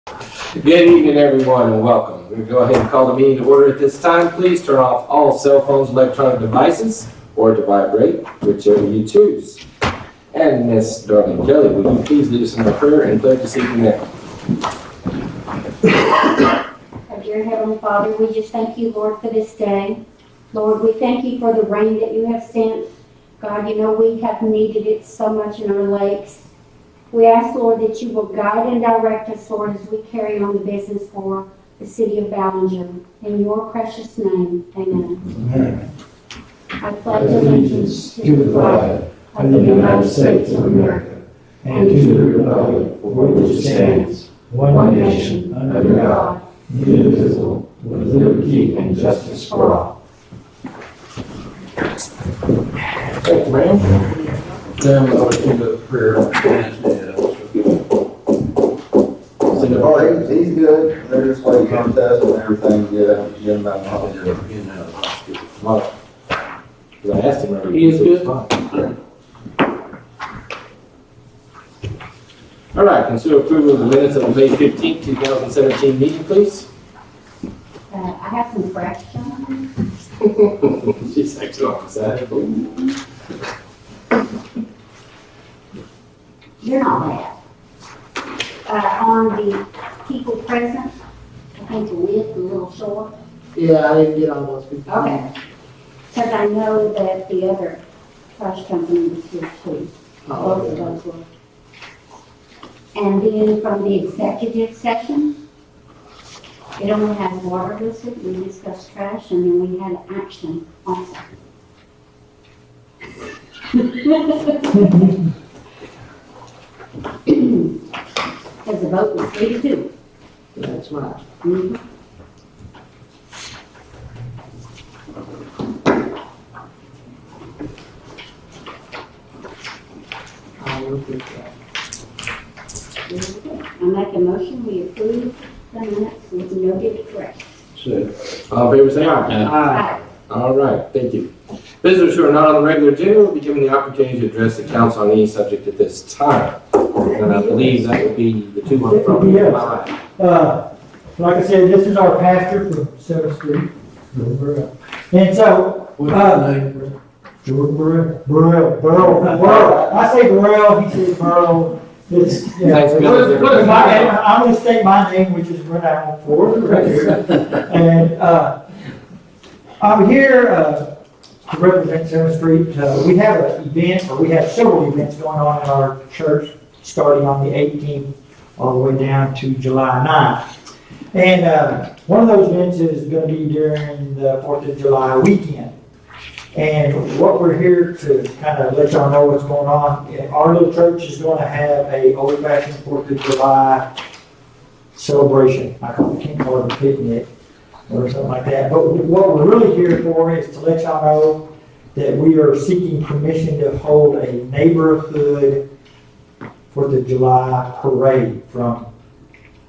Good evening, everyone, and welcome. We'll go ahead and call the meeting to order at this time. Please turn off all cell phones, electronic devices, or to vibrate, whichever you choose. And Miss Darlene Kelly, would you please lead us in our prayer and pledge this evening now? Dear Heavenly Father, we just thank you, Lord, for this day. Lord, we thank you for the rain that you have sent. God, you know we have needed it so much in our lakes. We ask, Lord, that you will guide and direct us, Lord, as we carry on the business for the city of Ballinger. In your precious name, amen. Amen. I pledge allegiance To the flag of the United States of America and to the republic for which it stands, one nation, under God, indivisible, with liberty and justice for all. Thank you, ma'am. Then we'll go to the prayer. Oh, he's good. They're just waiting on test and everything to get him back home. Well, because I asked him earlier. He is good? Fine. All right, consider approval of the minutes of the May 15th, 2017 meeting, please. I have some corrections. She's actually on the side. They're not bad. On the people present, I think the list is a little short. Yeah, I didn't get all those people. Okay. Because I know that the other trash company was here too. Both of those were. And then from the executive session, it only has water listed, we discussed trash, and then we had action also. Because the vote was 3-2. That's right. Mhm. I'll look at that. I make a motion, we approve the minutes with noted corrections. All in favor, say aye. Aye. All right, thank you. Visitors who are not on the regular agenda will be given the opportunity to address the council on any subject at this time. And I believe that would be the two one from my right. Like I said, this is our pastor from 7th Street. And so, Burrell. I say Burrell, he says Burrell. It's, you know, Thanks, Billy. what is my name? I'm gonna state my name, which is renowned for right here. And, I'm here, to represent 7th Street. We have an event, or we have several events going on in our church, starting on the 18th, all the way down to July 9th. And one of those events is going to be during the 4th of July weekend. And what we're here to kind of let y'all know what's going on, our little church is going to have a old-fashioned 4th of July celebration. I can't call it a picnic or something like that. But what we're really here for is to let y'all know that we are seeking permission to hold a neighborhood 4th of July parade from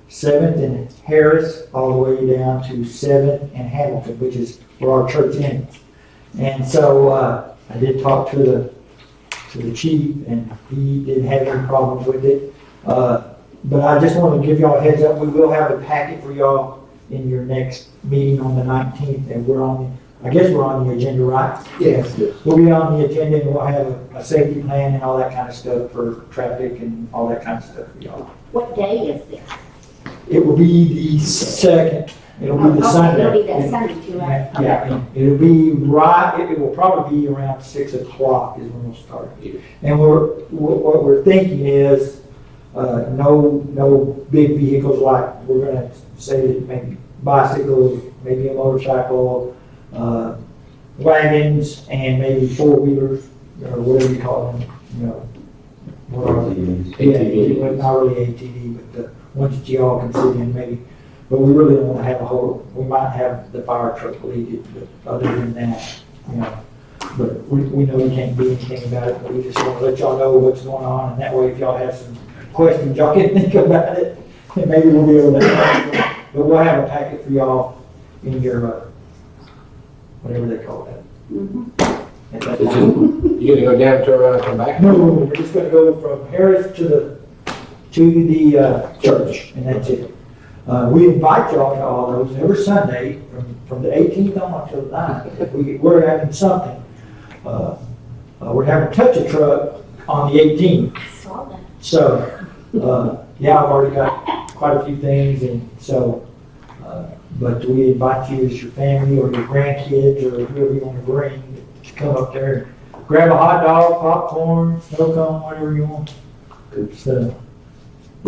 7th and Harris all the way down to 7th and Hamilton, which is where our church ends. And so I did talk to the chief, and he didn't have any problems with it. But I just want to give y'all a heads up. We will have a packet for y'all in your next meeting on the 19th, and I guess we're on the agenda, right? Yes. We'll be on the agenda, and we'll have a safety plan and all that kind of stuff for traffic and all that kind of stuff for y'all. What day is this? It will be the 2nd. It'll be the Okay, Sunday. it'll be that Sunday too, right? Okay. Yeah, it'll be right, it will probably be around 6 o'clock is when we'll start. And what we're thinking is, no big vehicles, like we're gonna say that maybe bicycles, maybe a motorcycle, wagons, and maybe four-wheelers, or whatever you call them, you know. What are they? ATV. Yeah, not really ATV, but the ones that you all can sit in maybe. But we really don't want to have a whole, we might have the fire truck lead it, but other than that, you know. But we know you can't do anything about it, but we just want to let y'all know what's going on, and that way if y'all have some questions, y'all can think about it, and maybe we'll be able to, but we'll have a packet for y'all in your, whatever they call that. Mhm. At that It's time. just, you gonna go down, turn around, and come back? No, we're just gonna go from Harris to the church, and that's it. We invite y'all to all those every Sunday from the 18th on until the 9th. We're having something. We're having touch a truck on the 18th. I saw that. So, yeah, I've already got quite a few things, and so, but we invite you as your family or your grandkids or whoever you want to bring to come up there and grab a hot dog, popcorn, snow cone, whatever you want. So,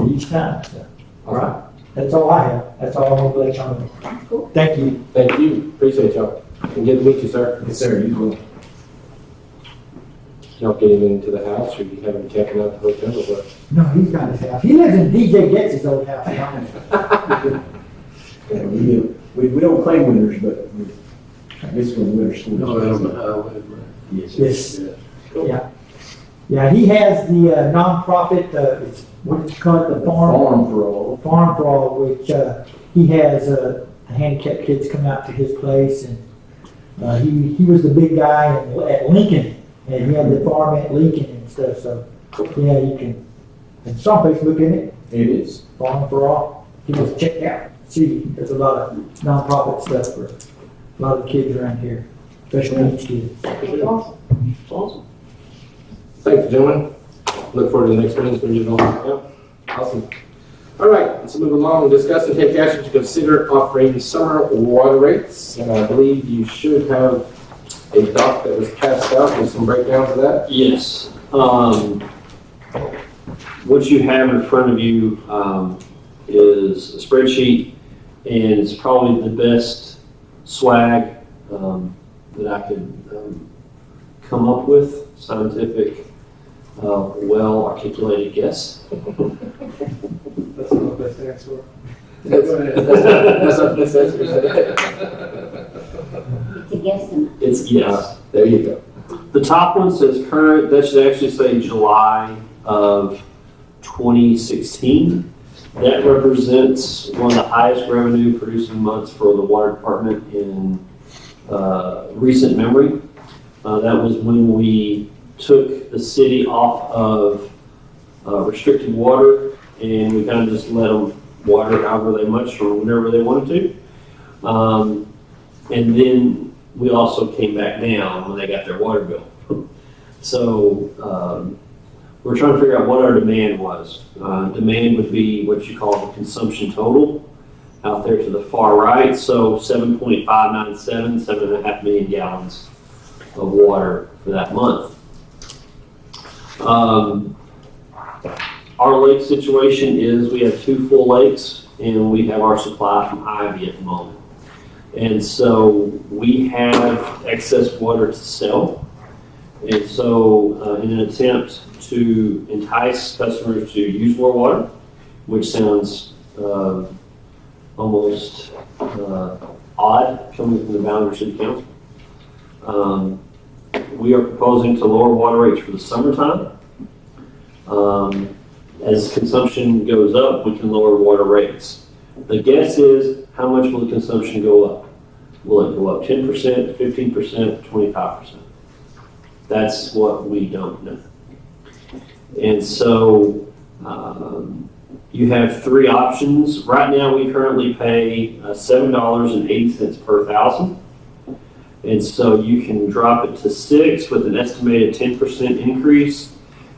each time. So, all right, that's all I have. That's all I want to let y'all know. Cool. Thank you. Thank you, appreciate y'all. And good to meet you, sir. Yes, sir, you will. Y'all getting into the house, or you having camping out the hotel, or what? No, he's got his house. He lives in DJ Getz's old house. Yeah, we don't claim winners, but I guess we're winners. No, I don't know how. Yes. Cool. Yeah. Yeah, he has the nonprofit, it's, what did you call it, the Farm for all. Farm for All, which he has the handicapped kids come out to his place, and he was the big guy at Lincoln, and he had the farm at Lincoln and stuff. So yeah, you can. It's on Facebook, isn't it? It is. Farm for All. You just check it out. See, there's a lot of nonprofit stuff for a lot of kids around here, especially needs kids. Awesome. Thank you, gentlemen. Look forward to the next meeting when you all. Yeah. Awesome. All right, let's move along. Discuss and take action to consider offering summer water rates. And I believe you should have a doc that was passed out with some breakdowns of that. Yes. What you have in front of you is a spreadsheet, and it's probably the best swag that I could come up with. Scientific, well-articulated guess. That's not the best answer. That's not the best answer. It's a guesstimate. It's, yes. There you go. The top one says current, that should actually say July of 2016. That represents one of the highest revenue producing months for the water department in recent memory. That was when we took the city off of restricted water, and we kind of just let them water however they much or whenever they wanted to. And then we also came back down when they got their water bill. So we're trying to figure out what our demand was. Demand would be what you call the consumption total out there to the far right. So 7.597, 7.5 million gallons of water for that month. Our lake situation is we have 2 full lakes, and we have our supply from Ivy at the moment. And so we have excess water to sell. And so in an attempt to entice customers to use more water, which sounds almost odd coming from the Ballinger City Council, we are proposing to lower water rates for the summertime. As consumption goes up, we can lower water rates. The guess is, how much will the consumption go up? Will it go up 10%, 15%, 25%? That's what we don't know. And so you have 3 options. Right now, we currently pay $7.80 per thousand. And so you can drop it to 6 with an estimated 10% increase,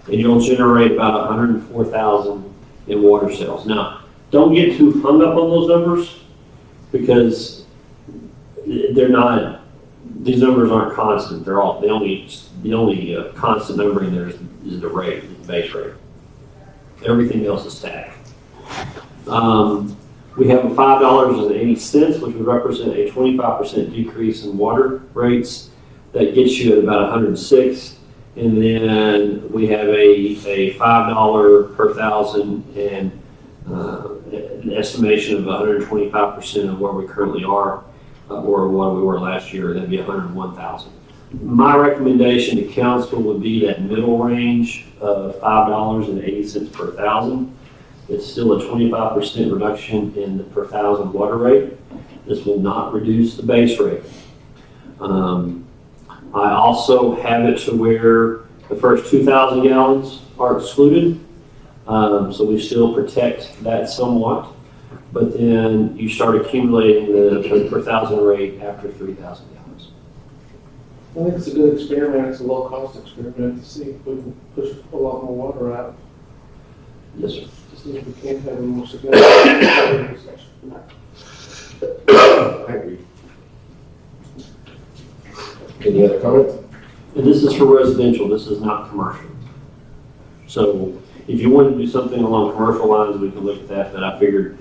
and you'll generate about $104,000 in water sales. Now, don't get too hung up on those numbers, because they're not. These numbers aren't constant. The only constant number in there is the rate, the base rate. Everything else is taxed. We have a $5.80, which would represent a 25% decrease in water rates. That gets you at about 106. And then we have a $5 per thousand and an estimation of 125% of where we currently are, or what we were last year. That'd be 101,000. My recommendation to council would be that middle range of $5.80 per thousand. It's still a 25% reduction in the per thousand water rate. This will not reduce the base rate. I also have it to where the first 2,000 gallons are excluded. So we still protect that somewhat. but then you start accumulating the per thousand rate after 3,000 gallons. I think it's a good experiment, it's a low-cost experiment to see if we can push a lot more water out. Yes, sir. Just as we can have a more significant section. I agree. Any other comments? And this is for residential, this is not commercial. So if you want to do something along commercial lines, we can look at that, but I figured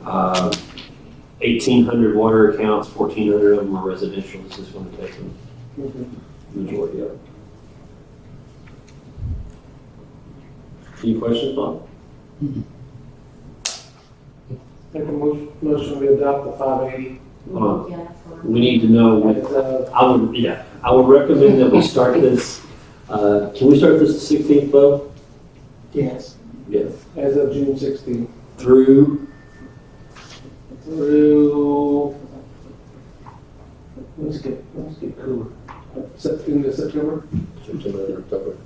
1,800 water accounts, 1,400 of them are residential, this is going to take the majority of it. Any questions, Bob? Make a motion we adopt the 580. Yeah, that's fine. We need to know, I would recommend that we start this, can we start this the 16th, Bo? Yes. Yes. As of June 16th. Through, Through, let's get cooler. Into September? September, October.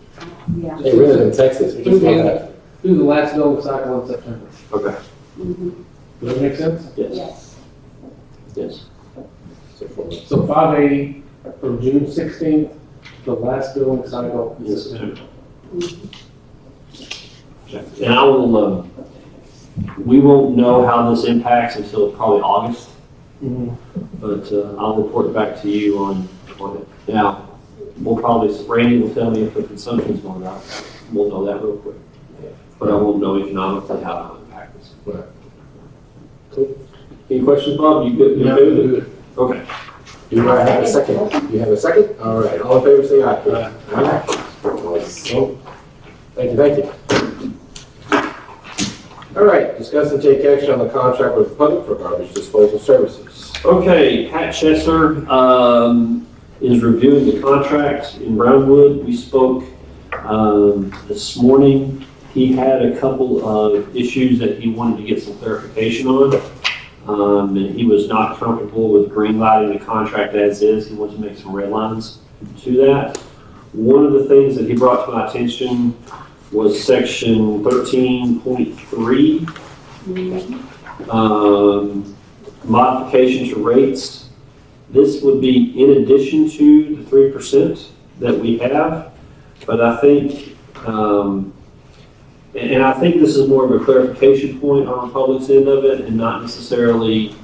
Yeah. Hey, we live in Texas. We just don't have. Do the last building cycle in September. okay, Mhm. Does that make sense? yes, Yes. yes. So 580 from June 16th, the last building cycle in Yes, September. And I will, we won't know how this impacts until probably August, but I'll report back to you on it. Now, Randy will tell me if the consumption's going up. We'll know that real quick. But I won't know economically how it'll impact us. Right. Cool. Any questions, Bob? You good? You okay with it? Okay. Do I have a second? You have a second? All right, all in favor, say aye. Aye. So, thank you. All right, discuss and take action on the contract with the public for garbage disposal services. Okay, Pat Chesser is reviewing the contract in Brownwood. We spoke this morning. He had a couple of issues that he wanted to get some clarification on. And he was not comfortable with green lighting the contract as is. He wanted to make some red lines to that. One of the things that he brought to my attention was section 13.3, modification to rates. This would be in addition to the 3% that we have, but I think, and I think this is more of a clarification point on the public's end of it and not necessarily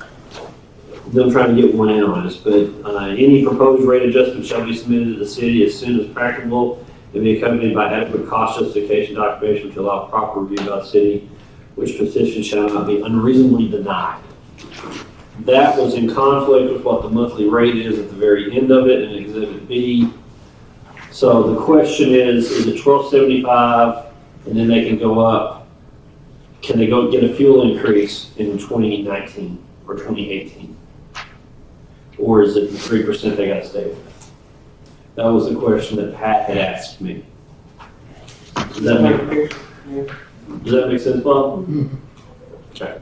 them trying to get one in on us, but any proposed rate adjustment shall be submitted to the city as soon as practicable and be accompanied by adequate cost justification documentation to allow proper review by the city, which petition shall not be unreasonably denied. That was in conflict with what the monthly rate is at the very end of it in Exhibit B. So the question is it $12.75 and then they can go up? Can they go get a fuel increase in 2019 or 2018? Or is it the 3% they got to stay with? That was the question that Pat had asked me. Does that make sense, Bob? Okay.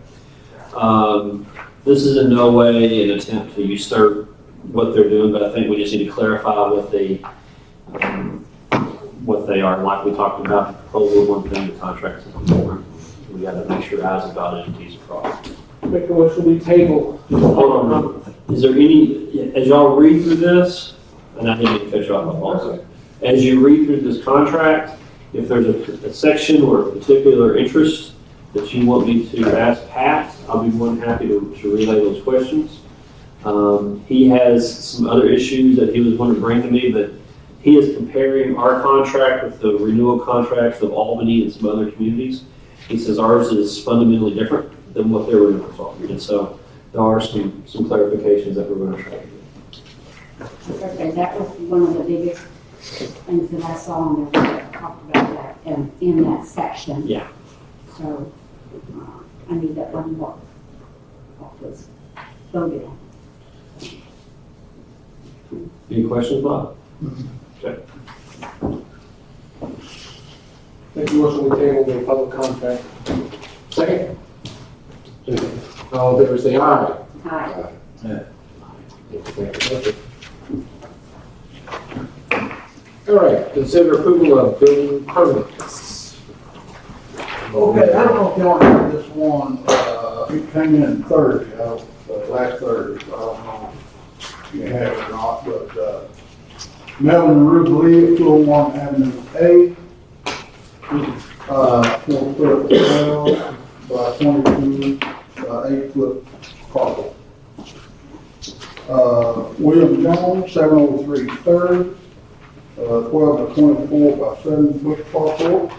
This is in no way an attempt to usurp what they're doing, but I think we just need to clarify what they are. Like we talked about, the proposal one thing, the contract is another. We got to make sure I's are dotted and T's are crossed. Make a motion we table. Hold on. Is there any, as y'all read through this, and I didn't mean to cut you off also, as you read through this contract, if there's a section or a particular interest that you want me to ask Pat, I'll be more than happy to relay those questions. He has some other issues that he was going to bring to me, but he is comparing our contract with the renewal contracts of Albany and some other communities. He says ours is fundamentally different than what their renewals are. And so there are some clarifications that we're going to try to do. Okay, that was one of the biggest things that I saw in there that talked about that in that section. Yeah. So I need that one more. That was voted on. Any questions, Bob? Okay. Make a motion we table the public contract. Second? All in favor, say aye. Aye. All right, consider approval of building permits. Okay, I don't know if y'all have this one, it came in Thursday, last Thursday, so I don't know if you have it or not, but, Melvin and Ruth Lee, 201 Avenue A. 4 foot 12 by 22, 8 foot carport. William Jones, 703 Third, 12 by 24 by 7 foot carport.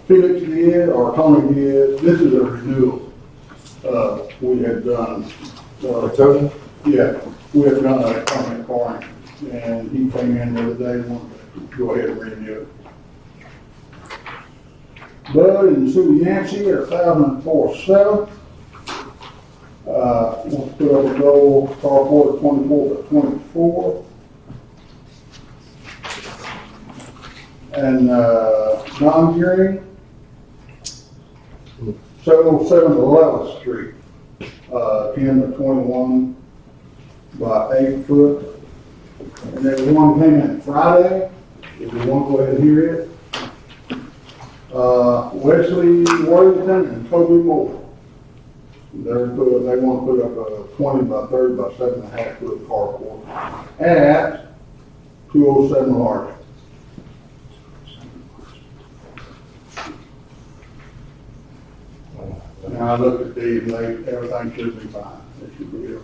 Felix did, or Tony did, this is a renewal. We had done, Tony? yeah, we had done a permit for him, and he came in the other day and wanted to go ahead and renew it. Bud and Sue Yancey at 1004 we'll put up a goal carport 24 by 24. And, John Gearing, 707 11th Street, 10 to 21 by 8 foot. And then one came in Friday, if you want to go ahead and hear it. Wesley Worthington and Toby Moore. They want to put up a 20 by 30 by 7.5 foot carport at 207 Large. And I looked at these and everything should be fine. It should be here.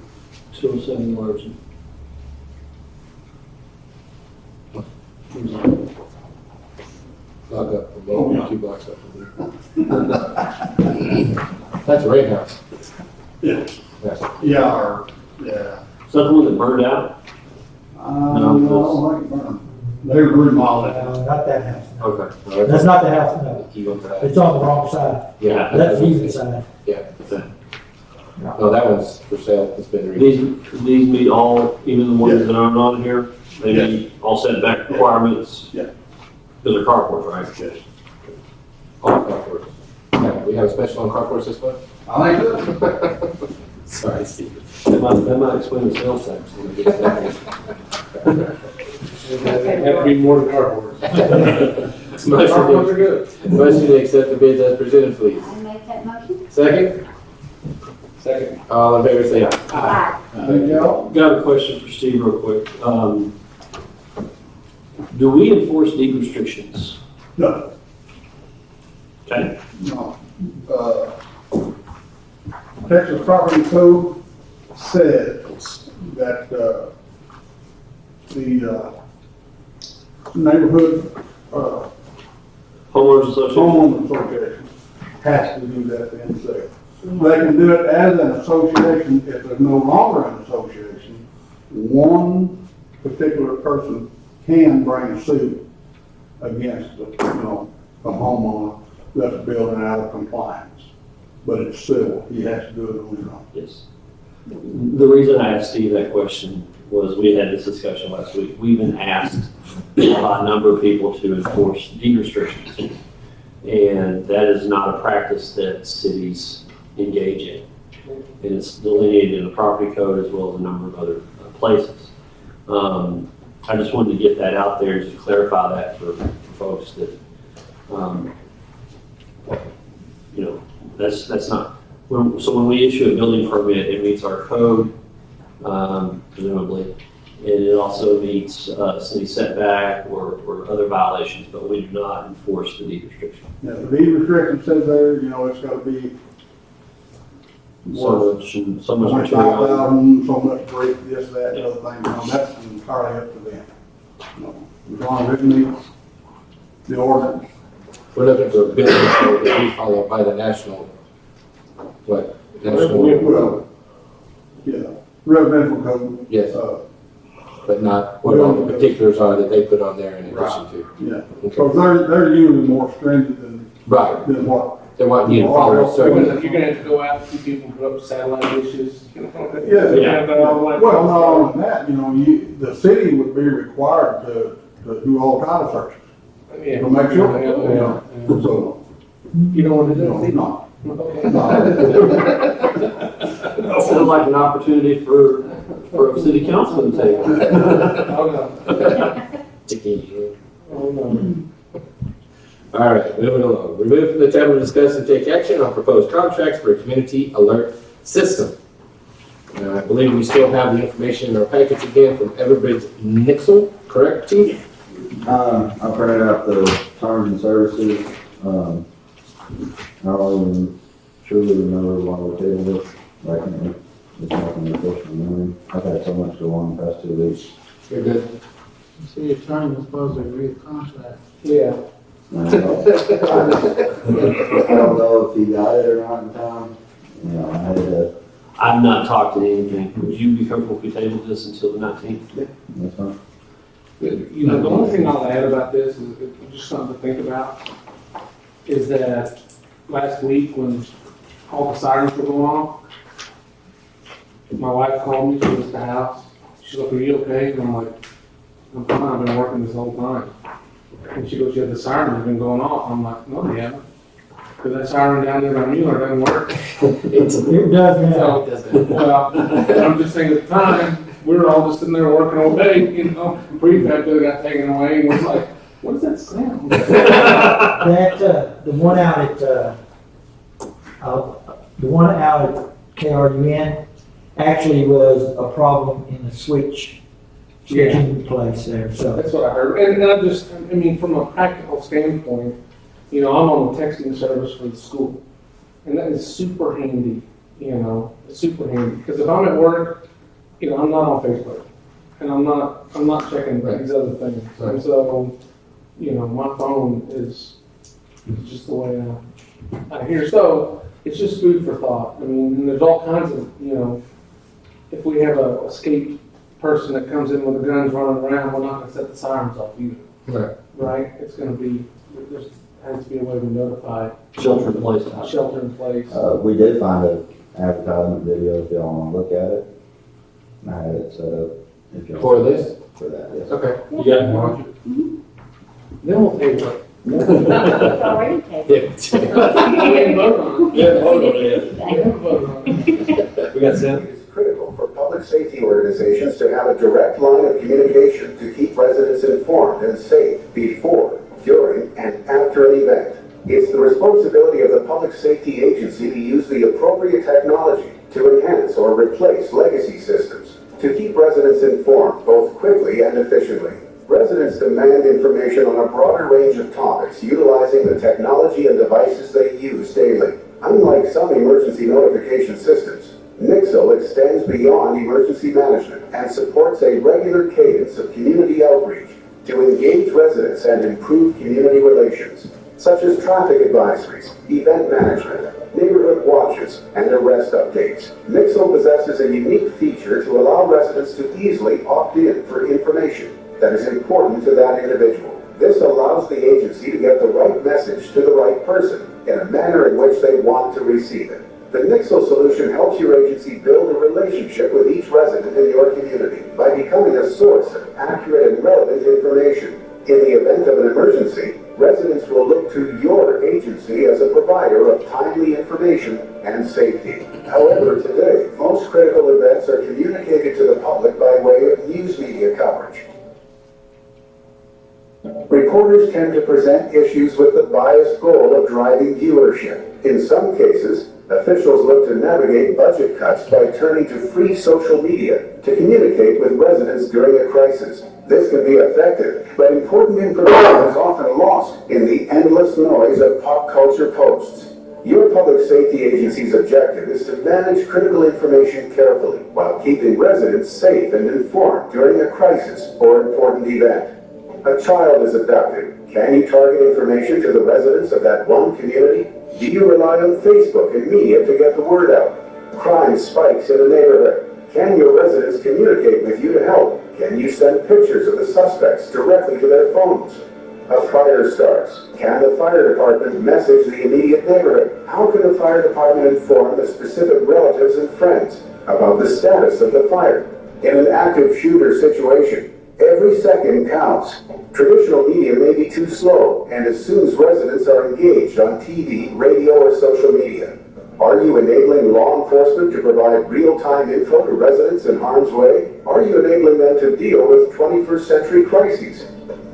207 Larson. Block up from there, 2 blocks up from there. That's a rain house. Yeah. Yes. Yeah, or, yeah. Is that the one that burned out? No, I don't think it burned. They remodeled it. No, not that house. No. Okay. That's not the house, no. Keep up to that. It's on the wrong side. Yeah. That's the easy side. Yeah. No, that one's for sale, it's been reviewed. These meet all, even the ones Yeah. that aren't on here, they Yeah. meet all setback requirements? Yeah. Because they're carports, right? Yes. All carports. Yeah, we have a special on carports this month? I think so. Sorry, Steve. That might explain the sales tax. When we get to that one. Have to be more than cardboard. Cardboards are good. Motion to accept the bids as presented, please. I make that motion? Second? Second. All in favor, say aye. Aye. Thank y'all. Got a question for Steve real quick. Do we enforce deed restrictions? No, Okay, no. Texas Property Code says that, the neighborhood, homeowners association? homeowners association has to do that themselves. They can do it as an association if they're no longer an association. One particular person can bring a suit against the, a homeowner that's building out of compliance. But it's civil, he has to do it on his own. Yes. The reason I asked Steve that question was we had this discussion last week. We've been asked by a number of people to enforce deed restrictions. And that is not a practice that cities engage in. And it's delineated in the property code as well as a number of other places. I just wanted to get that out there just to clarify that for folks that, that's not, so when we issue a building permit, it meets our code, presumably, and it also meets city setback or other violations, but we do not enforce the deed restriction. Yeah, the deed restriction says there, it's gotta be So much and so much 25,000, material. so much brick, this, that, the other thing, that's entirely up to them. As long as it meets the ordinance. We're looking for a building code that we follow by the national, what? National, Well, yeah, residential code, yes, but not what all the particulars are that they put on there in addition to. yeah. Okay. So they're usually more stringent than Right, what. they want you to follow You're certain, gonna have to go out, see people put up satellite dishes. Yeah. Yeah. Well, not only that, the city would be required to do all kinds of searches. Yeah. To make sure, Yeah. so, You don't want to do it? no. Okay. Sounds like an opportunity for a city council to take. Oh, no. Chicken. Oh, no. All right, moving along. Remove from the table to discuss and take action on proposed contracts for a community alert system. Now, I believe we still have the information in our packets again from Everbridge Nixle, correct, Chief? I printed out the terms and services. I don't even truly remember why we tabled it. Like, it's nothing official memory. I've had so much go on the past 2 weeks. You're good. You see, your attorney was supposed to agree to contract. Yeah. I don't know if he got it or not in time. You know, I had to, I've not talked to anything. Would you be comfortable if we tabled this until the 19th? that's fine. You know, the only thing I'll add about this is just something to think about, is that last week when all the sirens were going off, my wife called me, she was at the house. She's like, "Are you okay?" And I'm like, "I'm fine, I've been working this whole time." And she goes, "Yeah, the sirens have been going off." I'm like, "No, they haven't. Because that siren down there by Mueller doesn't work." It does now. Well, I'm just saying at the time, we were all just sitting there working all day, you know, prefab bill got taken away, and we're like, "What is that sound?" That, the one out at, KRUN actually was a problem in the switching place there, so. That's what I heard. And I mean, from a practical standpoint, you know, I'm on the texting service for the school. And that is super handy, you know, it's super handy. Because if I'm at work, you know, I'm not on Facebook. And I'm not checking these other things. And so, you know, my phone is just the way I hear. So it's just food for thought. I mean, and there's all kinds of, you know, if we have a escaped person that comes in with the guns running around, we're not going to set the sirens off either. Right. Right? It's going to be, there has to be a way to notify. Shelter in place. Shelter in place. We did find an advertisement video if y'all want to look at it. And I had it set up. If y'all For this? For that, yes. Okay. You got it, Mark? Then we'll take it. It's already taken. We didn't vote on it. Yeah, hold on, yeah. We didn't vote on it. We got Sam? It's critical for public safety organizations to have a direct line of communication to keep residents informed and safe before, during, and after an event. It's the responsibility of the public safety agency to use the appropriate technology to enhance or replace legacy systems to keep residents informed both quickly and efficiently. Residents demand information on a broader range of topics utilizing the technology and devices they use daily. Unlike some emergency notification systems, Nixle extends beyond emergency management and supports a regular cadence of community outreach to engage residents and improve community relations, such as traffic advisories, event management, neighborhood watches, and arrest updates. Nixle possesses a unique feature to allow residents to easily opt in for information that is important to that individual. This allows the agency to get the right message to the right person in a manner in which they want to receive it. The Nixle solution helps your agency build a relationship with each resident in your community by becoming a source of accurate and relevant information. In the event of an emergency, residents will look to your agency as a provider of timely information and safety. However, today, most critical events are communicated to the public by way of news media coverage. Reporters tend to present issues with the biased goal of driving viewership. In some cases, officials look to navigate budget cuts by turning to free social media to communicate with residents during a crisis. This can be effective, but important information is often lost in the endless noise of pop culture posts. Your public safety agency's objective is to manage critical information carefully while keeping residents safe and informed during a crisis or important event. A child is abducted. Can you target information to the residents of that one community? Do you rely on Facebook and media to get the word out? Crime spikes in a neighborhood. Can your residents communicate with you to help? Can you send pictures of the suspects directly to their phones? A fire starts. Can the fire department message the immediate neighborhood? How can the fire department inform the specific relatives and friends about the status of the fire? In an active shooter situation, every second counts. Traditional media may be too slow, and as soon as residents are engaged on TV, radio, or social media, are you enabling law enforcement to provide real-time info to residents in harm's way? Are you enabling them to deal with 21st century crises?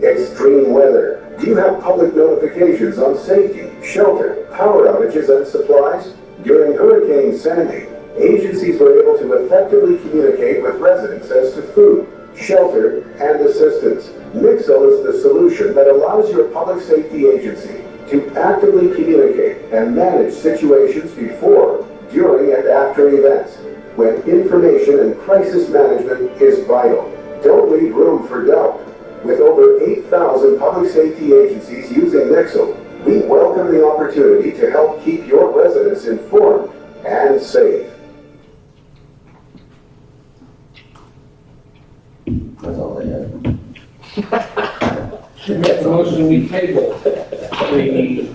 Extreme weather, Do you have public notifications on safety, shelter, power outages, and supplies? During Hurricane Sandy, agencies were able to effectively communicate with residents as to food, shelter, and assistance. Nixle is the solution that allows your public safety agency to actively communicate and manage situations before, during, and after events, when information and crisis management is vital. Don't leave room for doubt. With over 8,000 public safety agencies using Nixle, we welcome the opportunity to help keep your residents informed and safe. That's all they have. Make the motion, we table the,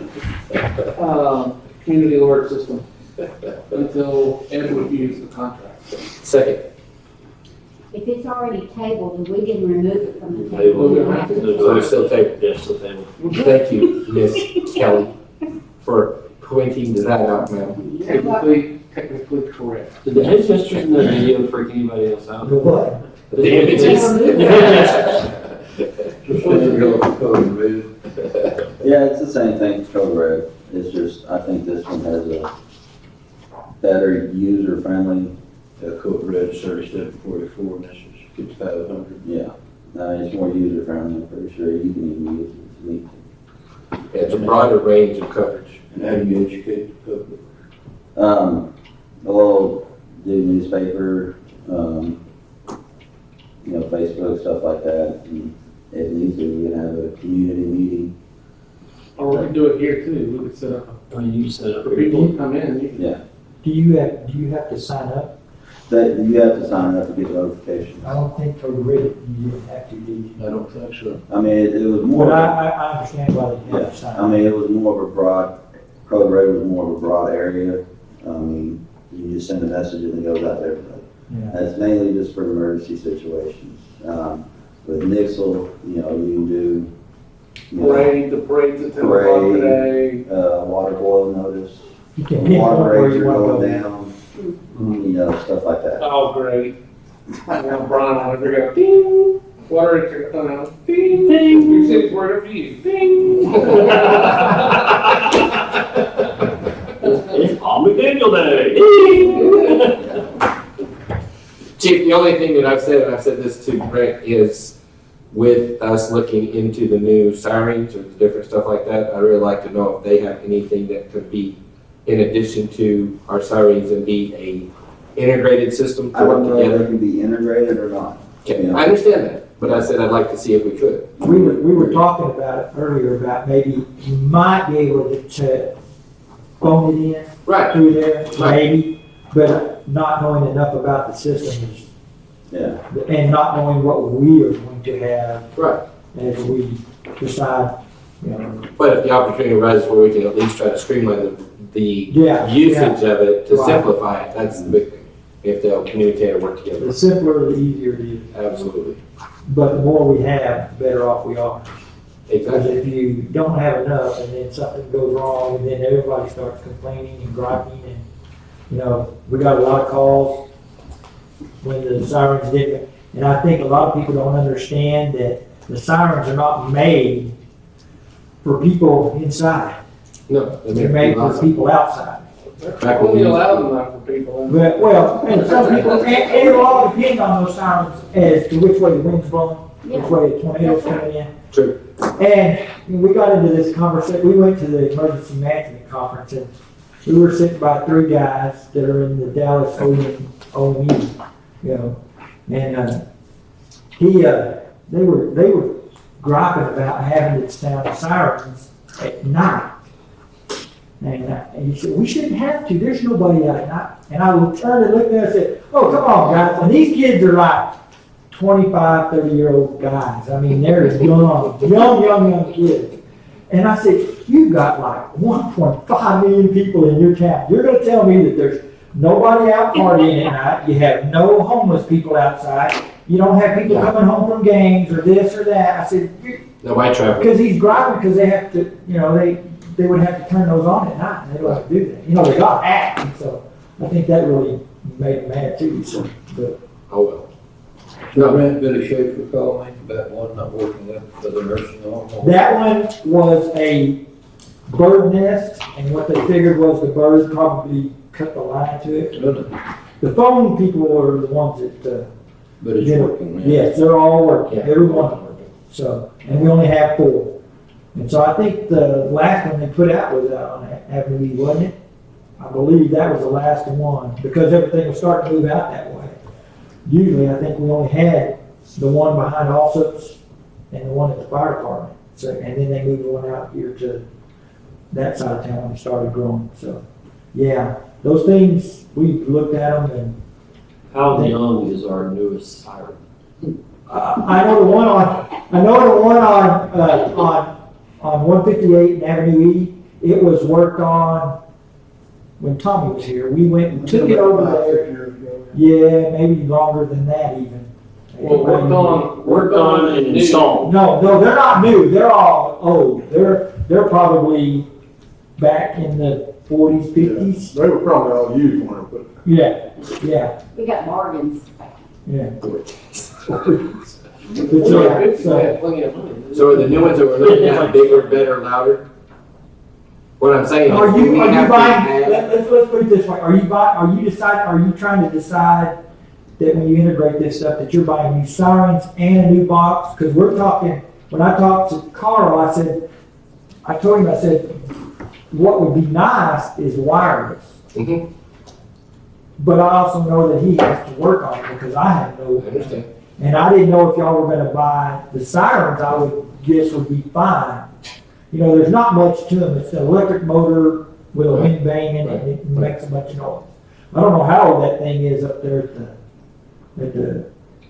community alert system until Ed reviews the contract. Second. If it's already tabled, and we didn't remove it from the Table. table. we don't have to- So it's still tabled. Yes, still table. Thank you, Miss Kelly, for pointing that out, ma'am. Technically correct. Did the headgestures in that video freak anybody else out? The what? The images. Yeah, it's the same thing for Code Red. It's just, I think this one has a better user-friendly. Code Red is 3744, and this is 5500. Yeah, it's more user-friendly, I'm pretty sure you can even use it if you need to. It's a broader range of coverage. And how do you educate the public? We'll do newspaper, Facebook, stuff like that, and if needs to, we can have a community meeting. Or we can do it here too. We could set up, I mean, you set up. for people to come in. You can- Yeah, Do you have to sign up? that, you have to sign up to get notifications. I don't think for Reddit you didn't have to, did you? I don't think so. I mean, it was more. But of a- I understand why they have to sign I up. mean, it was more of a broad, Code Red was more of a broad area. I mean, you just send a message and it goes out to everybody. Yeah. That's mainly just for emergency situations. With Nixle, you can do, Parade, the parade's at 10 o'clock Parade. today. Water boil notice, You can pinpoint water where rates you are want to going go. down, stuff like that. Oh, great. Now, Brian, on it, they're going, ding. Water rates are going out, ding. Ding. Your city's word of you, ding. It's Paul McDaniel Day. Chief, the only thing that I've said, and I've said this to Brent, is with us looking into the new sirens or the different stuff like that, I'd really like to know if they have anything that could be in addition to our sirens and be a integrated system I to work don't know if they together. can be integrated or not. Okay, I understand that, but I said I'd like to see if we could. We were talking about it earlier, about maybe you might be able to phone it in Right, through there, Right. maybe, but not knowing enough about the systems Yeah, and not knowing what we are going to have right. as we decide, But if the opportunity arises where we can at least try to streamline the Yeah, usage of it to Right. simplify it, that's the big thing. If they'll communicate and work together. the simpler, the easier it is. Absolutely. But the more we have, the better off we are. Because Exactly. if you don't have enough and then something goes wrong and then everybody starts complaining and griping and, we got a lot of calls when the sirens didn't. And I think a lot of people don't understand that the sirens are not made for people inside. No, They're made for people outside. Back when Only we- allowed enough for people. But, and some people, and it'll all depend on those sirens as to which way the wind's blowing, which way the tornado's coming in. True. And we got into this conversation, we went to the emergency management conference and we were sitting by three guys that are in the Dallas OME, and they were griping about having to sound sirens at night. And he said, we shouldn't have to, there's nobody out at night. And I would turn and look at them and say, oh, come on, guys. And these kids are like 25, 30-year-old guys. I mean, they're young kids. And I said, you've got like 1.5 million people in your town. You're going to tell me that there's nobody out partying at night. You have no homeless people outside. You don't have people coming home from games or this or that. I said, Nobody traveling. because he's driving, because they have to, they would have to turn those on at night, and they don't have to do that. They got hacked, and so I think that really made them mad too, so, but. Oh, well. No. Brent Billy Schaefer called me about one not working up for the nursing home. That one was a bird nest, and what they figured was the bird probably cut the line to it. The phone people are the ones that, But it's Yeah. working now. yes, they're all working, Yeah. every one of them. So, and we only have 4. And so I think the last one they put out was out on Avenue E, wasn't it? I believe that was the last one, because everything was starting to move out that way. Usually, I think we only had the one behind Allsup's and the one at the fire department. So, and then they moved one out here to that side of town when it started growing. So, yeah, those things, we looked at them, and How young is our newest siren? I know the one on 158 and Avenue E. It was worked on when Tommy was here. We went and took it over there. Yeah, maybe longer than that even. Well, Worked on and installed. No, they're not new. They're all old. They're probably back in the 40s, 50s. They were probably all used when they put it. Yeah. We got bargains. But Well, yeah, we so, had plenty of money. So are the new ones that we're looking at bigger, better, louder? What I'm saying is, are do you we have to buying? add? Let's put it this way. Are you trying to decide that when you integrate this stuff that you're buying new sirens and a new box? Because we're talking. When I talked to Carl, I told him, what would be nice is wireless. Mhm. But I also know that he has to work on it because I have I no. understand. And I didn't know if y'all were gonna buy the sirens. I would guess would be fine. You know, there's not much to them. It's an electric motor with a wind vane in it, and it makes a bunch of noise. I don't know how old that thing is up there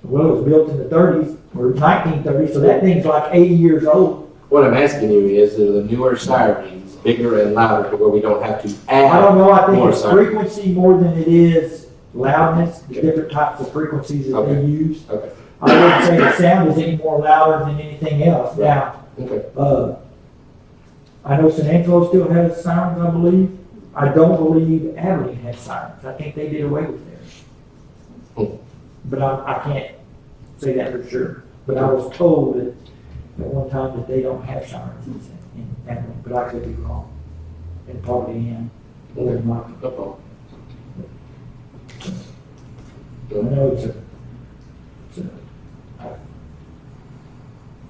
well, it was built in the 30s or 1930s, so that thing's like 80 years old. What I'm asking you is, are the newer sirens bigger and louder to where we don't have to I add? don't know, I think More it's sirens. frequency more than it is loudness, the different types of frequencies that they Okay. use. Okay. I wouldn't say the sound is any more louder than anything else. Now, Okay. I know San Angelo still has sirens, I believe. I don't believe Abilene has sirens. I think they did away with theirs. But I can't say that for sure. But I was told that at one time that they don't have sirens in Abilene, but I could be wrong. And probably am. Okay. I No problem.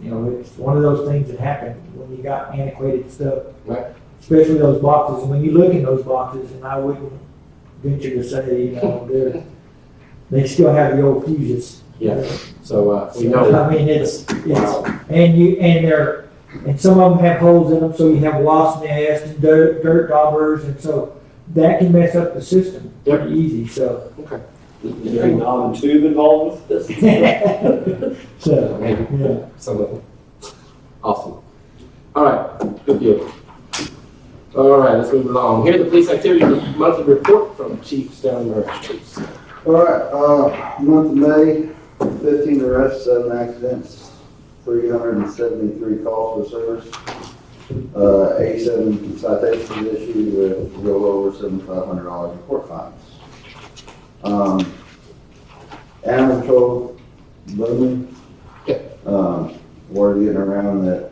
know it's one of those things that happen when you got antiquated stuff. Right. Especially those boxes, and when you look in those boxes, and I wouldn't venture to say, they still have the old fuses. Yeah. So, we know. I mean, it's, Wow. and some of them have holes in them, so you have wasp nests and dirt daubers, and so that can mess up the system pretty easy, so. Is there a knob and tube involved with this? So, Maybe. yeah. Some of them. Awesome. All right, good deal. All right, let's move along. Here's the police activity monthly report from Chief Stanley Maresch, please. All right, month of May, 15 arrests, 7 accidents, 373 calls for service, 87 citations issued with a little over $7,500 in court fines. Animal control booming. Word getting around that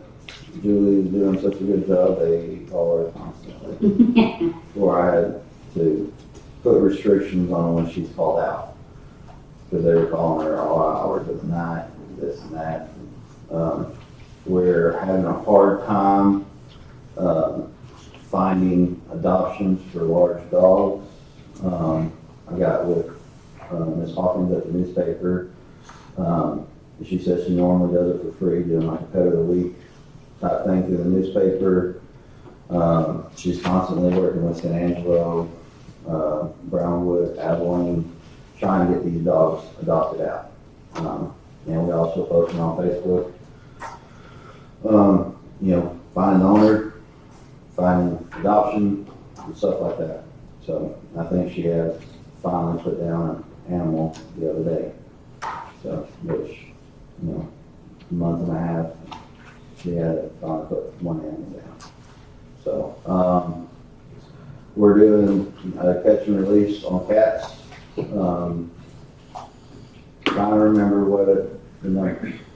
Julie is doing such a good job, they call her constantly. Where I had to put restrictions on when she's called out. Because they were calling her all hours of the night, this and that. We're having a hard time finding adoptions for large dogs. I got with Ms. Hawkins at the newspaper. She says she normally does it for free, doing like a pet of the week type thing through the newspaper. She's constantly working with San Angelo, Brownwood, Abilene, trying to get these dogs adopted out. And we also posting on Facebook, finding owner, finding adoption, and stuff like that. So I think she has finally put down an animal the other day. So, which, a month and a half, she had finally put one animal down. So, we're doing catch and release on cats. trying to remember what I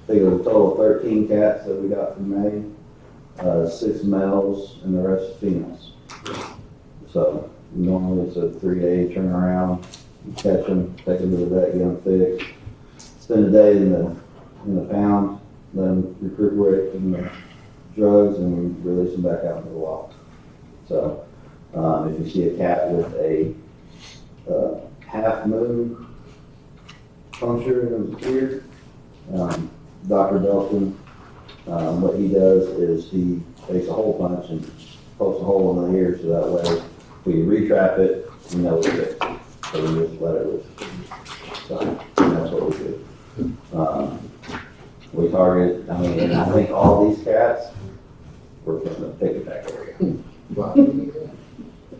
think it was a total of 13 cats that we got from May, 6 males and the rest females. So normally it's a 3-day turnaround, catch them, take them to the vet, get them fixed, spend a day in the pound, let them recuperate from the drugs and release them back out into the wild. So if you see a cat with a half moon puncture in his ear, Dr. Belton, what he does is he takes a hole punch and pokes a hole in the ear so that way if we retrap it, we know it's fixed. So we just let it loose. So that's what we do. We target, and I think all these cats were from the piggyback area. Wow.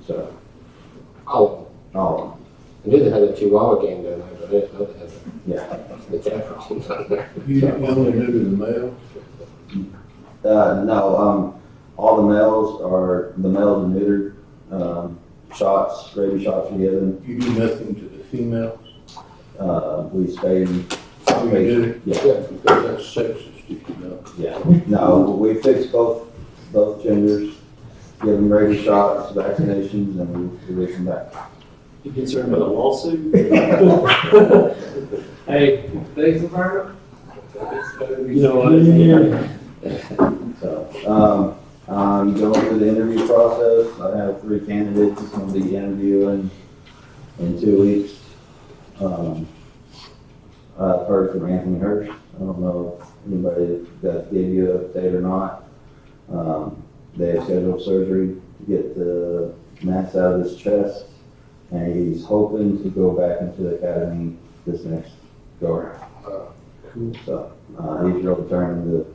So, Oh, all of them. I knew they had a Chihuahua game down there, but I didn't know they had Yeah. the cat game down there. You only knew the male? No, all the males and neutered, shots, rabies shots are given. You do nothing to the females? We spay them. Oh, you did? Yeah, Because that's sexist, if you know. yeah. No, we fix both genders, give them rabies shots, vaccinations, and we release them back. You concerned about a lawsuit? Hey, today's environment. You know what? So, going through the interview process, I have 3 candidates that's going to be interviewing in 2 weeks. I've heard from Anthony Hirsch. I don't know if anybody that gave you an update or not. They have scheduled surgery to get the mass out of his chest, and he's hoping to go back into the academy this next go around. Cool. So he's real determined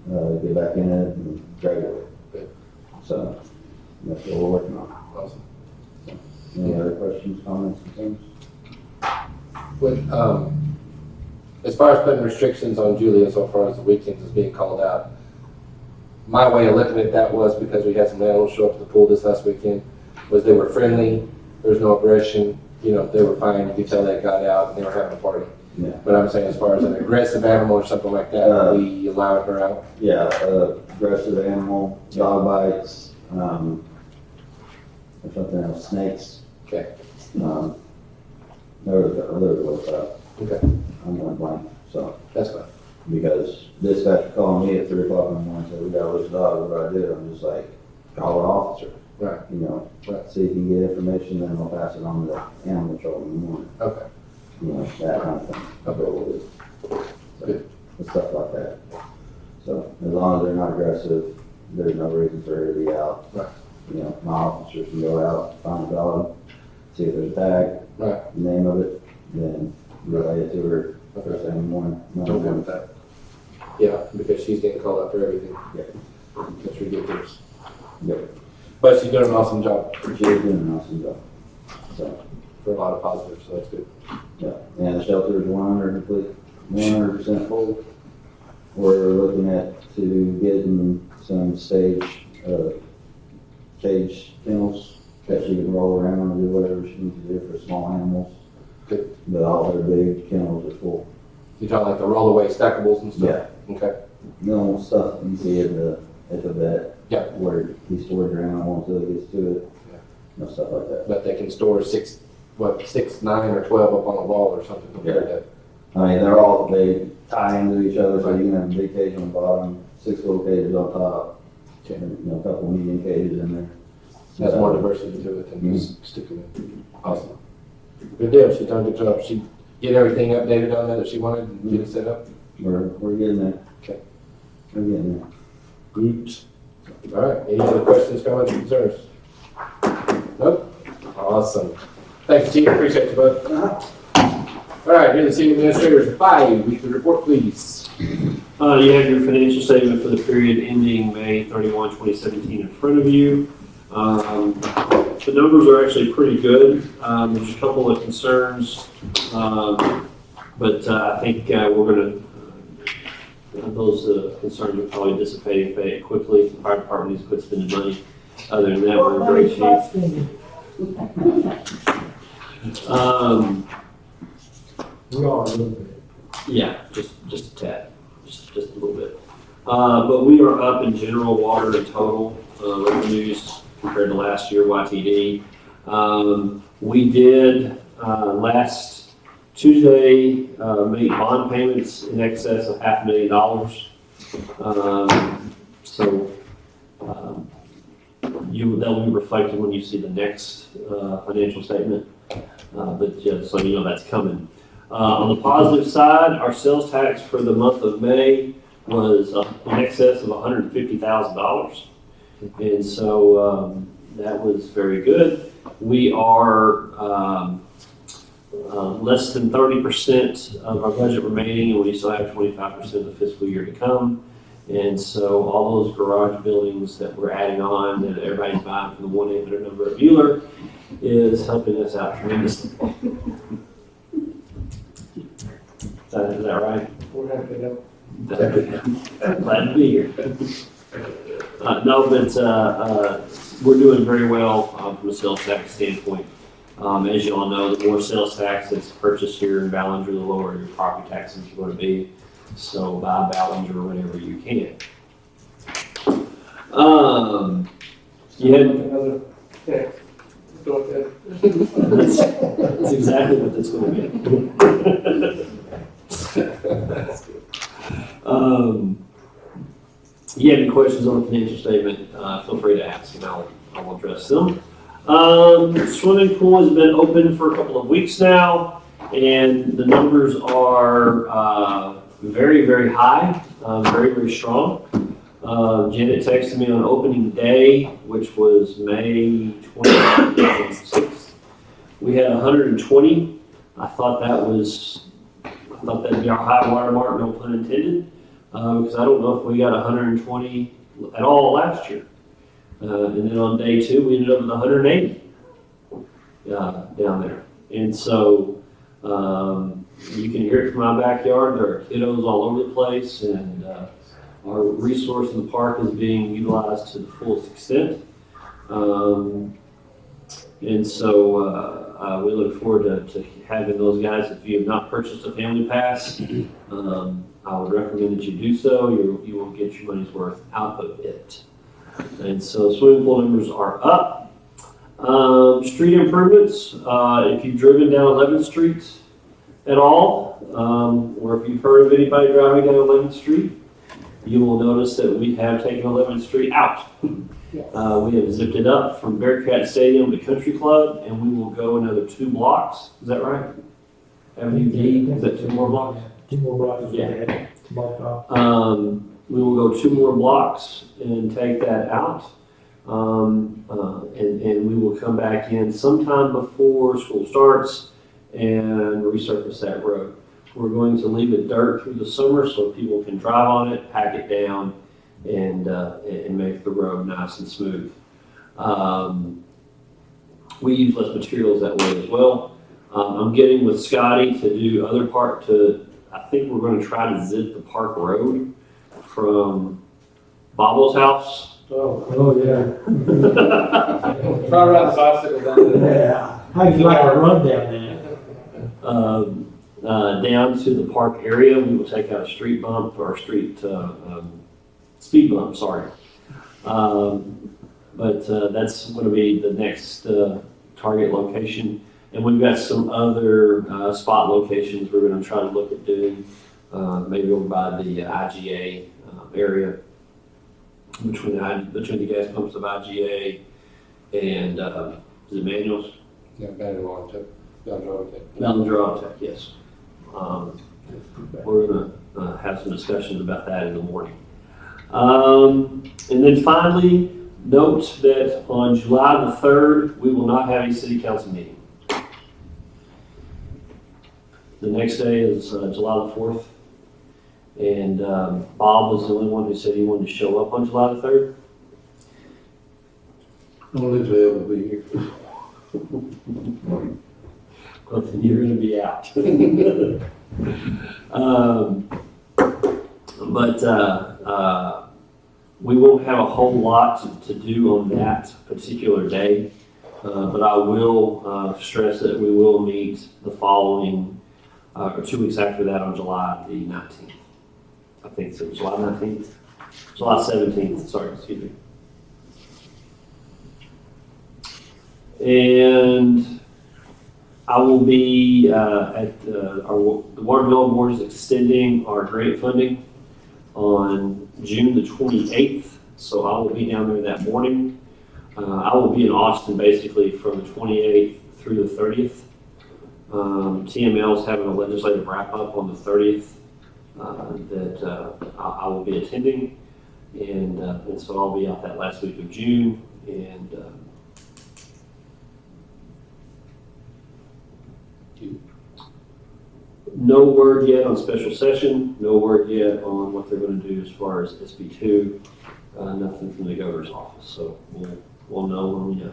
to get back in it and graduate. Good. So that's what we're working on. Awesome. Any other questions, comments, concerns? With, as far as putting restrictions on Julia so far as the weekends is being called out, my way of looking at that was because we had some animals show up at the pool this last weekend, was they were friendly, there was no aggression, you know, they were fine, you could tell they got out and they were having a party. Yeah. But I'm saying as far as an aggressive animal or something like that, we allowed her out. Yeah, aggressive animal, dog bites, or something else, snakes. Okay. There was Okay, I'm going blank, so, that's fine. because dispatcher called me at 3 o'clock in the morning, said, we got a loose dog, what do I do? I'm just like, call an officer. Right. You know, Right. see if you can get information, then I'll pass it on to the animal control in the morning. Okay. You know, that kind of thing. Okay. What we'll do. So, Good. and stuff like that. So, as long as they're not aggressive, there's no reason for her to be out. Right. You know, my officers can go out, find a dog, see if there's a tag, Right. the name of it, then relay it to her first thing in the morning. I'm good with that. Yeah, because she's getting called out for everything. Yeah. That's ridiculous. Yep. But she's doing an awesome job She's doing an awesome job. So, for a lot of positives, so that's good. yeah, and the shelter is 100% full. We're looking at getting some cage kennels that she can roll around and do whatever she needs to do for small animals. Good. But all her big kennels are full. You talking like the rollaway stackables and stuff? Yeah. Okay. No stuff you see at the vet. Yeah. Where he stores your animal until he gets to it. Yeah. No stuff like that. But they can store 6, 9, or 12 up on a wall or something compared to. I mean, they tie into each other, so you can have a big cage on the bottom, 6 little cages on top, Okay. and, you know, a couple medium cages in there. That's more diversity to it than just sticking it. Awesome. Good deal. She done a good job. She get everything updated on that she wanted and get it set up. We're getting there. Okay. We're getting there. Good. All right. Any other questions, comments, concerns? Nope. Awesome. Thanks, Chief. Appreciate you, bud. All right. Here, the city administrator's 5 weekly report, please. You have your financial statement for the period ending May 31, 2017 in front of you. The numbers are actually pretty good. There's a couple of concerns, but I think we're going to, those concerns will probably dissipate fairly quickly. The fire department needs to quit spending money. Other than that, we're in great shape. We are a little bit. Yeah, just a tad, just a little bit. But we are up in general water and total revenues compared to last year, YTD. We did last Tuesday make bond payments in excess of $500,000. That will be reflected when you see the next financial statement. But yeah, so you know that's coming. On the positive side, our sales tax for the month of May was in excess of $150,000. And so that was very good. We are less than 30% of our budget remaining, and we still have 25% of the fiscal year to come. And so all those garage buildings that we're adding on, that everybody's buying from the 1-800 number of Bueller, is helping us out tremendously. Is that right? We're happy to help. Glad to be here. No, but we're doing very well from a sales tax standpoint. As you all know, the more sales tax that's purchased here in Ballinger, the lower your property taxes are going to be. So buy Ballinger whenever you can. You had Another text. Go ahead. that's exactly what that's going to be. You have any questions on the financial statement, feel free to ask and I'll address them. Swimming pool has been open for a couple of weeks now, and the numbers are very, very high, very, very strong. Janet texted me on opening day, which was May 26th. We had 120. I thought that'd be our high water mark, no pun intended, because I don't know if we got 120 at all last year. And then on day 2, we ended up with 180 down there. And so you can hear it from my backyard. There are kiddos all over the place, and our resource in the park is being utilized to the fullest extent. And so we look forward to having those guys. If you have not purchased a family pass, I would recommend that you do so. You will get your money's worth out of it. And so swimming pool numbers are up. Street improvements, if you've driven down 11th Street at all, or if you've heard of anybody driving down 11th Street, you will notice that we have taken 11th Street out. Yes. We have zipped it up from Bearcat Stadium to Country Club, and we will go another 2 blocks. Is that right? Avenue D, is that 2 more blocks? 2 more blocks. Yeah. Tomorrow. We will go 2 more blocks and take that out. And we will come back in sometime before school starts and resurface that road. We're going to leave it dirt through the summer so people can drive on it, pack it down, and make the road nice and smooth. We use less materials that way as well. I'm getting with Scotty to do other part to, I think we're going to try to zip the park road from Bobo's house. Oh, yeah. Try to ride the bicycle down there. Yeah. How'd you like to run down there? Down to the park area. We will take out a street bump or speed bump, sorry. But that's going to be the next target location. And we've got some other spot locations we're going to try to look at doing, maybe over by the IGA area, between the gas pumps of IGA and is it Manuals? Yeah, ballinger-tx. Ballinger-tx, yes. We're going to have some discussions about that in the morning. And then finally, note that on July the 3rd, we will not have a city council meeting. The next day is July the 4th. And Bob was the only one who said he wanted to show up on July the 3rd. Only to ever be here. Well, then you're going to be out. But we won't have a whole lot to do on that particular day. But I will stress that we will meet the following or 2 weeks after that on July the 19th. I think so, July 19th, July 17th, sorry, excuse me. And I will be at the Water Development Board is extending our grant funding on June the 28th, so I will be down there that morning. I will be in Austin basically from the 28th through the 30th. TML is having a legislative wrap-up on the 30th that I will be attending, and so I'll be out that last week of June, and no word yet on special session, no word yet on what they're going to do as far as SB2, nothing from the governor's office, so we'll know when we know.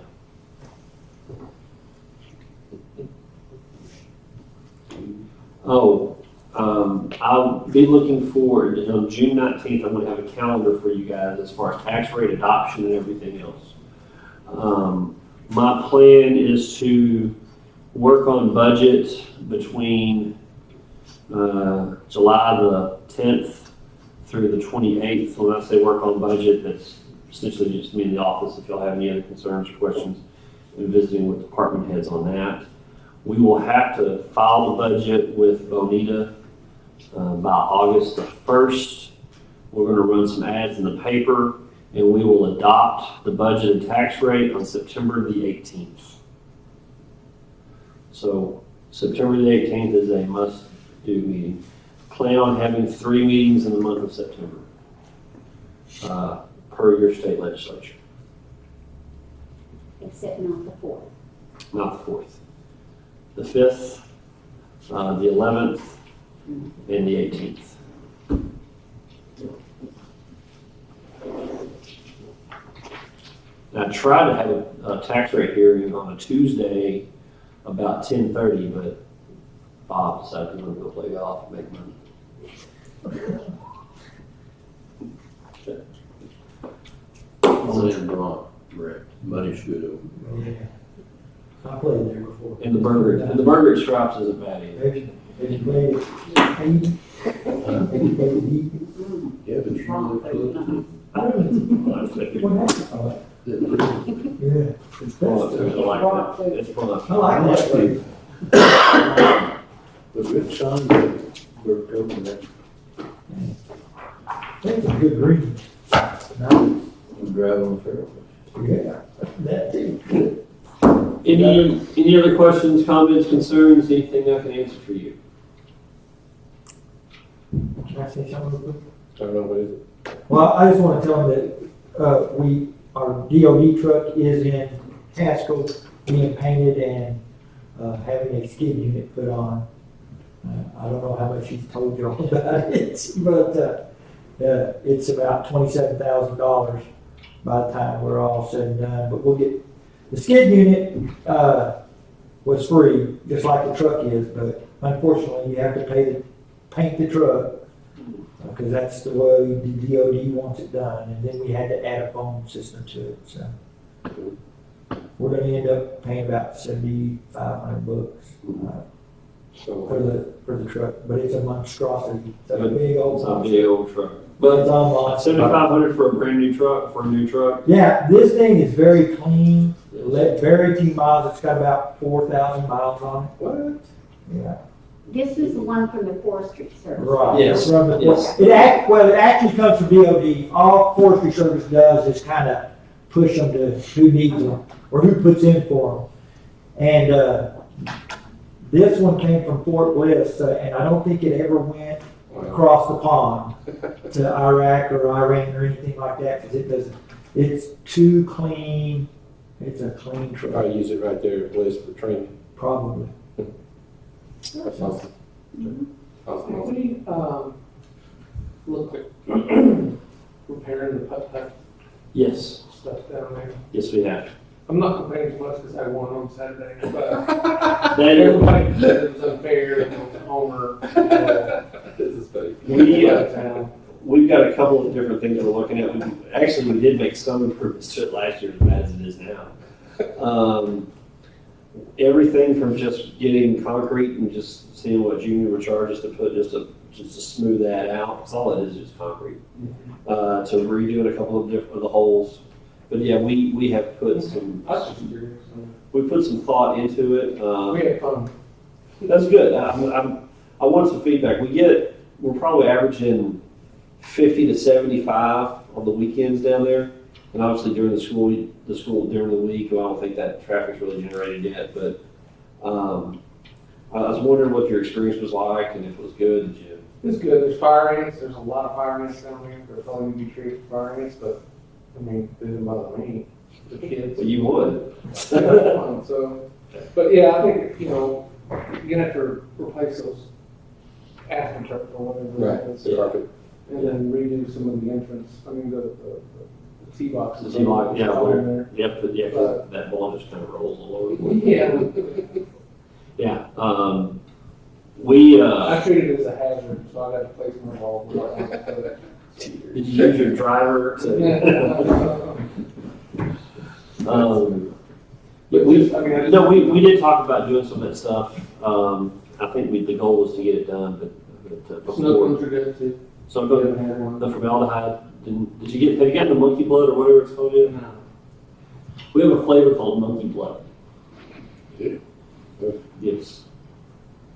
I'll be looking forward, on June 19th, I'm going to have a calendar for you guys as far as tax rate adoption and everything else. My plan is to work on budget between July the 10th through the 28th. When I say work on budget, that's essentially just me in the office if y'all have any other concerns or questions, and visiting with department heads on that. We will have to file the budget with Bonita by August the 1st. We're going to run some ads in the paper, and we will adopt the budget and tax rate on September the 18th. So September the 18th is a must-do meeting. Plan on having 3 meetings in the month of September per your state legislature. Except not the 4th. Not the 4th. The 5th, the 11th, and the 18th. I tried to have a tax rate hearing on a Tuesday about 10:30, but Bob decided he wanted to go play golf and make money. Correct. Money's good over. Yeah. I played there before. And the burger at Stripes isn't bad either. Have you played it? Have you played it? Yeah, but you're really close. I don't know. What happened? Yeah. It's fun. I like that. It's fun. I like that. The good son that worked over there. That's a good green. Nice. I'm driving on the fairway. Yeah, that too. Any other questions, comments, concerns, anything I can answer for you? Can I say something real quick? I don't know what is it. Well, I just want to tell them that our DOD truck is in Haskell being painted and having a skid unit put on. I don't know how much he's told you all about it, but it's about $27,000 by the time we're all said and done. But we'll get the skid unit was free, just like the truck is, but unfortunately you have to paint the truck because that's the way the DOD wants it done. And then we had to add a phone system to it. So we're going to end up paying about $7,500 for the truck, but it's a monstrosity. It's a big old truck. But it's online. $7,500 for a brand new truck, for a new truck? Yeah, this thing is very clean, very few miles. It's got about 4,000 miles on it. What? Yeah. This is the one from the Forestry Service. Right. Yes. Yes. It actually comes from DOD. All Forestry Service does is kind of push them to who needs them or who puts in for them. And this one came from Fort Bliss, and I don't think it ever went across the pond to Iraq or Iran or anything like that because it doesn't. It's too clean. It's a clean truck. I use it right there at Bliss for training. Probably. That's awesome. Awesome. We look at repairing the putt-putt Yes. stuff down there. Yes, we have. I'm not complaining too much because I won on Saturday, but That everybody said it was unfair and it was a homer. This is funny. We've got a couple of different things we're looking at. We did make some improvements to it last year, as bad as it is now. everything from just getting concrete and just seeing what Junior would charge us to put just to smooth that out, because all it is just concrete. To redoing a couple of the holes. But yeah, we have put some, I was just curious. we put some thought into it. We had fun. That's good. I want some feedback. We're probably averaging 50 to 75 on the weekends down there. And obviously during the school during the week, well, I don't think that traffic's really generated yet, but I was wondering what your experience was like and if it was good. Did you? It's good. There's fire ants. There's a lot of fire ants down there. They're probably going to be treated for fire ants, but I mean, they didn't bother me. The kids. Well, you would. Fun, so, but yeah, I think, you know, you're going to have to replace those astroturf or whatever it is. Carpet. And then redo some of the entrance, I mean, the tee boxes. The tee box, yeah, Down there. Yep, but yeah, 'cause that ball just kind of rolls all over. Yeah. Yeah. I treated it as a hazard, so I got to place my ball. Did you use your driver to? We did talk about doing some of that stuff. I think the goal was to get it done, but Snow before. cones are good too. So We haven't had one. the formaldehyde. Have you gotten the monkey blood or whatever it's called yet? No. We have a flavor called monkey blood. Yeah. Yes.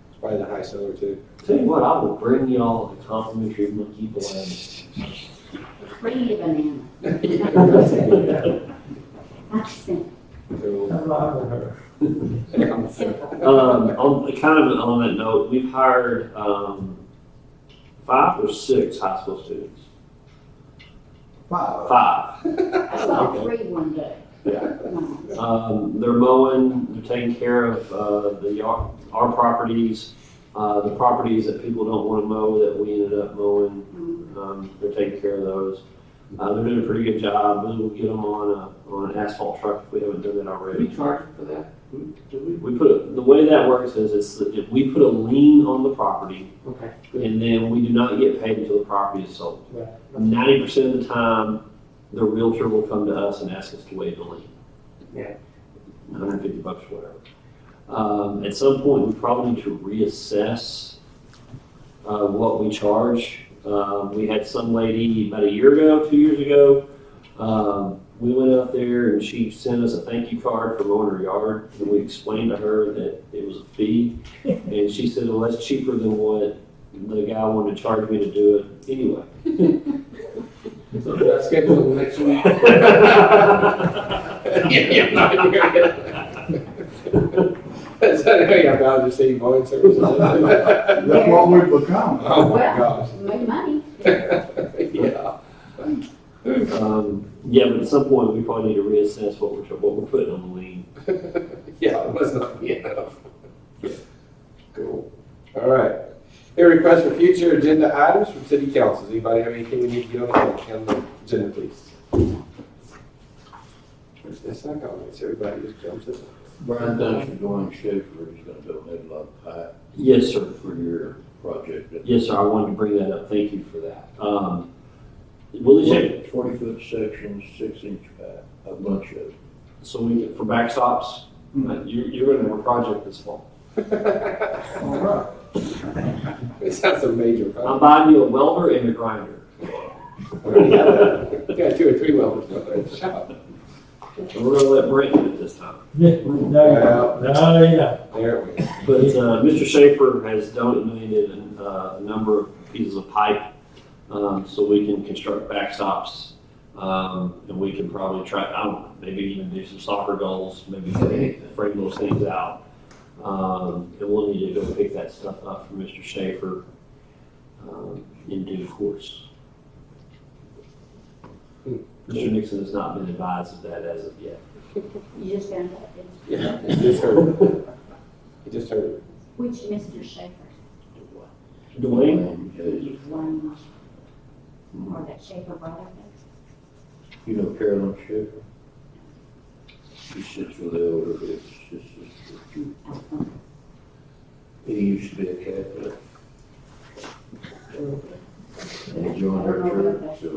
It's probably the high seller too. Tell you what, I will bring y'all a complimentary monkey blood. Free banana. Accent. On that note, we've hired 5 or 6 high school students. 5. I saw 3 one day. Yeah. They're mowing, they're taking care of our properties, the properties that people don't want to mow that we ended up mowing. They're taking care of those. They're doing a pretty good job. We'll get them on an asphalt truck if we haven't done that already. We charge for that? The way that works is if we put a lien on the property, Okay. and then we do not get paid until the property is sold. Right. 90% of the time, the realtor will come to us and ask us to waive the lien. Yeah. $150 or whatever. At some point, we probably need to reassess what we charge. We had some lady about 2 years ago, we went out there and she sent us a thank you card for mowing her yard, and we explained to her that it was a fee, and she said, well, that's cheaper than what the guy wanted to charge me to do it anyway. So that's scheduled next week. I'll just say mowing services. That's what we've become. Oh my Well, gosh. make money. Yeah. Yeah, but at some point, we probably need to reassess what we're putting on the lien. Yeah, it must not be enough. Cool. All right. A request for future agenda items from city council. Does anybody have anything we need to get on the agenda, please? It's not going, it's everybody just jumps in. Brian, thanks for joining Schaefer. He's gonna donate a lot of pipe Yes, sir. for your project. Yes, sir. I wanted to bring that up. Thank you for that. Willie J. 40-foot sections, 6-inch pipe, a bunch of it. So for backstops, you're going to have a project this fall. All right. It sounds a major I'm project. buying you a welder and a grinder. We got 2 or 3 welders out there at the shop. And we're going to let Brent do it this time. Yeah. There we go. But Mr. Schaefer has donated a number of pieces of pipe so we can construct backstops. And we can probably try, I don't know, maybe even do some soccer goals, maybe frame those things out. And we'll need to go pick that stuff up from Mr. Schaefer in due course. Mr. Nixon has not been advised of that as of yet. You just found out, didn't you? Yeah, he just heard it. He just heard it. Which Mr. Schaefer? Dwayne? One, or that Schaefer brother? You know Carolyn Schaefer? She sits with the elder, his sister. He used to be a Catholic. And he joined our church, so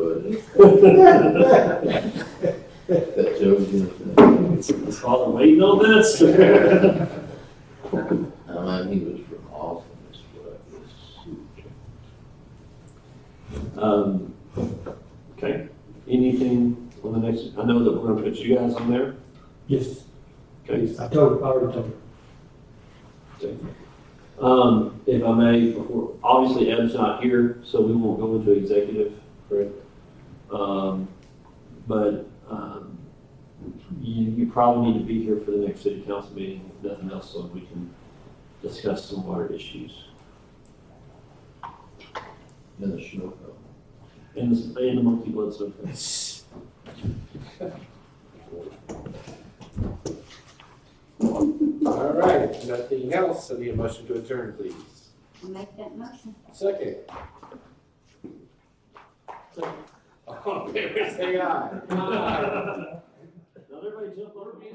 that's Joe's His father waiting on this? I mean, he was from Austin, Okay, anything on the next, I know that we're gonna put you guys on there. Yes, Okay. I already told her. If I may, before, obviously Ed's not here, so we won't go into executive, correct? You probably need to be here for the next city council meeting, if nothing else, so we can discuss some water issues. in the snow. And the monkey blood stuff. All right, if nothing else, I need a motion to adjourn, please. I'll make that motion. Second. All in favor, say aye. Now everybody jump over me.